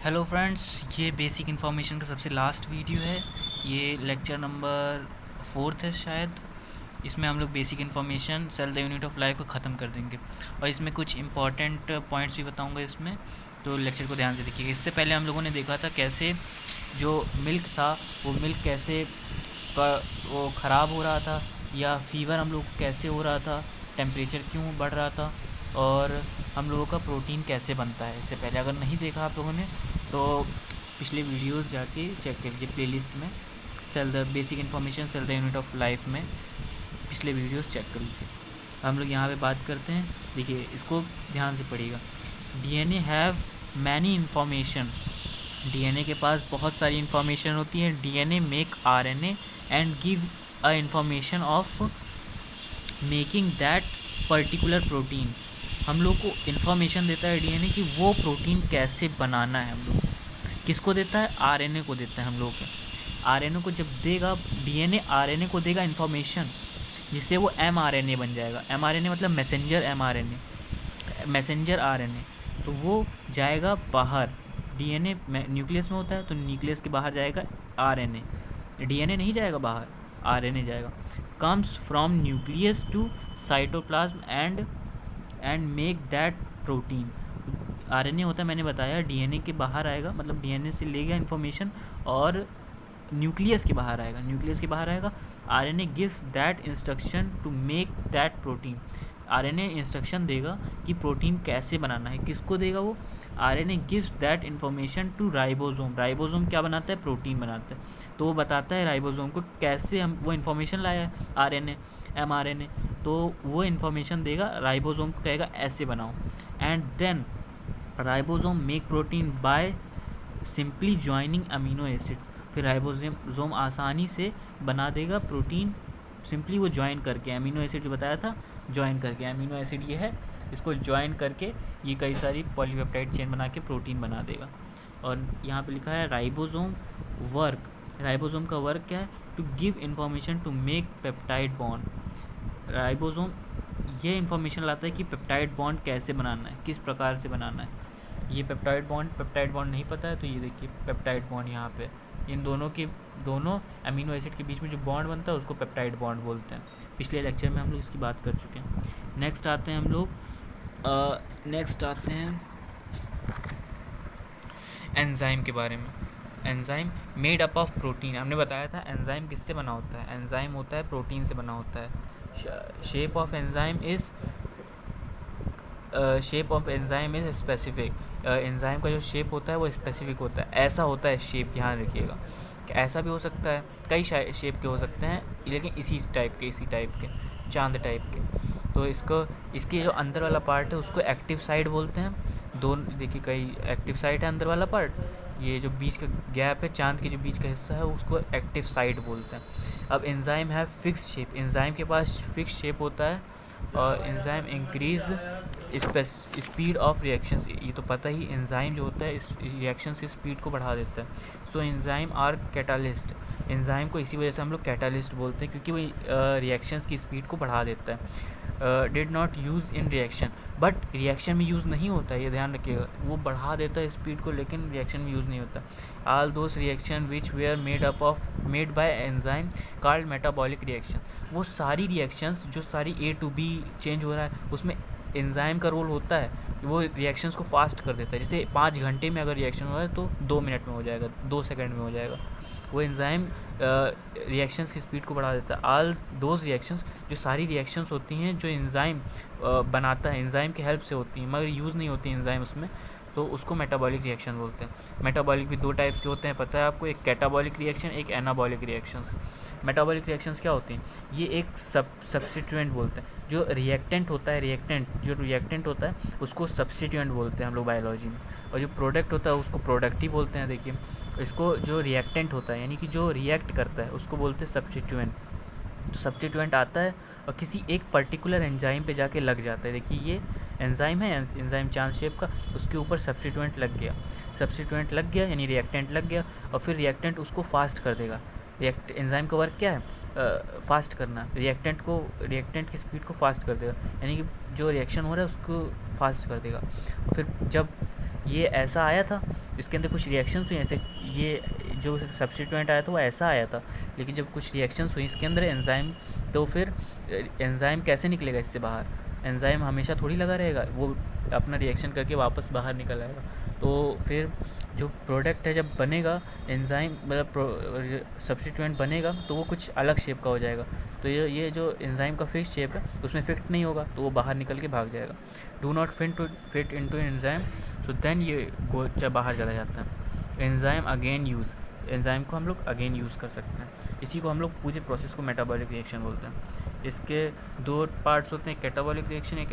Hello friends, ये basic information का सबसे लास्ट वीडियो है। ये लेक्चर नंबर 4 है शायद। इसमें हम लोग basic information cell the unit of life को ख़त्म कर देंगे और इसमें कुछ इंपॉर्टेंट पॉइंट्स भी बताऊंगा इसमें, तो लेक्चर को ध्यान से देखिएगा। इससे पहले हम लोगों ने देखा था कैसे जो मिल्क था वो मिल्क कैसे वो ख़राब हो रहा था, या फीवर हम लोग कैसे हो रहा था, टेम्परेचर क्यों बढ़ रहा था, और हम लोगों का प्रोटीन कैसे बनता है। इससे पहले अगर नहीं देखा आप लोगों ने तो पिछले वीडियोस जाके चेक कीजिए प्लेलिस्ट में, cell the basic information cell the unit of life में पिछले वीडियोस चेक कर लीजिए। हम लोग यहाँ पे बात करते हैं। देखिए, इसको ध्यान से पढ़िएगा। DNA have many information. DNA के पास बहुत सारी इन्फॉर्मेशन होती है। DNA make RNA and give a information of making that particular protein. हम लोग को इन्फॉर्मेशन देता है डीएनए कि वो प्रोटीन कैसे बनाना है। हम लोग किसको देता है? आरएनए को देता है हम लोग को। आरएनए को जब देगा, डीएनए आरएनए को देगा इन्फॉर्मेशन, जिससे वो एमआरएनए बन जाएगा। एमआरएनए मतलब मैसेंजर एमआरएनए, मैसेंजर आरएनए। तो वो जाएगा बाहर। डीएनए न्यूक्लियस में होता है, तो न्यूक्लियस के बाहर जाएगा आरएनए। डीएनए नहीं जाएगा बाहर, आरएनए जाएगा। Comes from nucleus to cytoplasm and make that protein. RNA होता है, मैंने बताया, डीएनए के बाहर आएगा, मतलब डीएनए से ले गया इन्फॉर्मेशन और न्यूक्लियस के बाहर आएगा। न्यूक्लियस के बाहर आएगा। RNA gives that instruction to make that protein. RNA instruction देगा कि प्रोटीन कैसे बनाना है। किसको देगा वो? RNA gives that information to ribosome. Ribosome क्या बनाता है? प्रोटीन बनाता है। तो वो बताता है राइबोसोम को कैसे हम वो इन्फॉर्मेशन लाया है आरएनए एमआरएनए, तो वो इन्फॉर्मेशन देगा राइबोसोम को, कहेगा ऐसे बनाओ। And then ribosome make protein by simply joining amino acids. फिर राइबोसोम आसानी से बना देगा प्रोटीन, सिंपली वो ज्वाइन करके। अमीनो एसिड जो बताया था, ज्वाइन करके। अमीनो एसिड ये है, इसको ज्वाइन करके ये कई सारी पॉलीपेप्टाइड चेन बना के प्रोटीन बना देगा। और यहाँ पे लिखा है राइबोसोम वर्क। राइबोसोम का वर्क क्या है? To give information to make peptide bond. Ribosome ये इन्फॉर्मेशन लाता है कि पेप्टाइड बॉन्ड कैसे बनाना है, किस प्रकार से बनाना है। ये पेप्टाइड बॉन्ड नहीं पता है तो ये देखिए पेप्टाइड बॉन्ड यहाँ पे, इन दोनों अमीनो एसिड के बीच में जो बॉन्ड बनता है उसको पेप्टाइड बॉन्ड बोलते हैं। पिछले लेक्चर में हम लोग इसकी बात कर चुके हैं। नेक्स्ट आते हैं हम लोग एंजाइम के बारे में। Enzyme made up of protein. हमने बताया था एंजाइम किससे बना होता है? एंजाइम होता है प्रोटीन से बना होता है। Shape of enzyme is specific. Enzyme का जो शेप होता है वो स्पेसिफिक होता है। ऐसा होता है शेप, ध्यान रखिएगा कि ऐसा भी हो सकता है, कई शेप के हो सकते हैं, लेकिन इसी टाइप के चांद टाइप के। तो इसके जो अंदर वाला पार्ट है उसको एक्टिव साइड बोलते हैं। दोनों देखिए, कई एक्टिव साइड है अंदर वाला पार्ट। ये जो बीच का गैप है, चांद के जो बीच का हिस्सा है, उसको एक्टिव साइड बोलते हैं। अब एंजाइम है फिक्स शेप। एंजाइम के पास फिक्स शेप होता है और enzyme increase speed of reactions. ये तो पता ही, एंजाइम जो होता है इस रिएक्शंस की स्पीड को बढ़ा देता है। So enzyme are catalyst. Enzyme को इसी वजह से हम लोग कैटालिस्ट बोलते हैं, क्योंकि वो रिएक्शंस की स्पीड को बढ़ा देता है। Did not use in reaction, but reaction में यूज़ नहीं होता है, ये ध्यान रखिएगा। वो बढ़ा देता है स्पीड को, लेकिन रिएक्शन में यूज़ नहीं होता। All those reaction which were made by enzyme called metabolic reaction. वो सारी रिएक्शंस जो सारी ए टू बी चेंज हो रहा है, उसमें एंजाइम का रोल होता है। वो रिएक्शंस को फास्ट कर देता है। जैसे 5 घंटे में अगर रिएक्शन हो रहा है तो 2 मिनट में हो जाएगा, 2 सेकंड में हो जाएगा। वो एंजाइम रिएक्शंस की स्पीड को बढ़ा देता है। ऑल दोज रिएक्शंस, जो सारी रिएक्शंस होती हैं जो एंजाइम बनाता है, एंजाइम के हेल्प से होती हैं, मगर यूज़ नहीं होती एंजाइम उसमें, तो उसको मेटाबॉलिक रिएक्शन बोलते हैं। मेटाबॉलिक भी 2 टाइप्स के होते हैं, पता है आपको, एक कैटाबॉलिक रिएक्शन, एक एनाबॉलिक रिएक्शंस। मेटाबॉलिक रिएक्शंस क्या होती हैं? ये एक सब्स्टिट्यूएंट बोलते हैं। जो रिएक्टेंट होता है उसको सब्स्टिट्यूएंट बोलते हैं हम लोग बायोलॉजी में, और जो प्रोडक्ट होता है उसको प्रोडक्ट ही बोलते हैं। देखिए, इसको जो रिएक्टेंट होता है, यानी कि जो रिएक्ट करता है, उसको बोलते हैं सब्स्टिट्यूएंट। तो सब्स्टिट्यूएंट आता है और किसी एक पर्टिकुलर एंजाइम पे जाके लग जाता है। देखिए, ये एंजाइम है, एंजाइम चांद शेप का, उसके ऊपर सब्स्टिट्यूएंट लग गया यानी रिएक्टेंट लग गया, और फिर रिएक्टेंट उसको फास्ट कर देगा। एंजाइम का वर्क क्या है? फास्ट करना। रिएक्टेंट की स्पीड को फास्ट कर देगा, यानी कि जो रिएक्शन हो रहा है उसको फास्ट कर देगा। फिर जब ये ऐसा आया था, इसके अंदर कुछ रिएक्शंस हुई ऐसे, ये जो सब्स्टिट्यूएंट आया था वो ऐसा आया था, लेकिन जब कुछ रिएक्शंस हुई इसके अंदर एंजाइम, तो फिर एंजाइम कैसे निकलेगा इससे बाहर? एंजाइम हमेशा थोड़ी लगा रहेगा, वो अपना रिएक्शन करके वापस बाहर निकल आएगा। तो फिर जो प्रोडक्ट है जब बनेगा, एंजाइम मतलब सब्स्टिट्यूएंट बनेगा, तो वो कुछ अलग शेप का हो जाएगा। तो ये जो एंजाइम का फिक्स शेप है उसमें फिट नहीं होगा, तो वो बाहर निकल के भाग जाएगा। Do not fit into enzyme, so then ये बाहर चला जाता है। एंजाइम अगेन यूज़, एंजाइम को हम लोग अगेन यूज़ कर सकते हैं। इसी को हम लोग पूरे प्रोसेस को मेटाबॉलिक रिएक्शन बोलते हैं। इसके दो पार्ट्स होते हैं, कैटाबॉलिक रिएक्शन, एक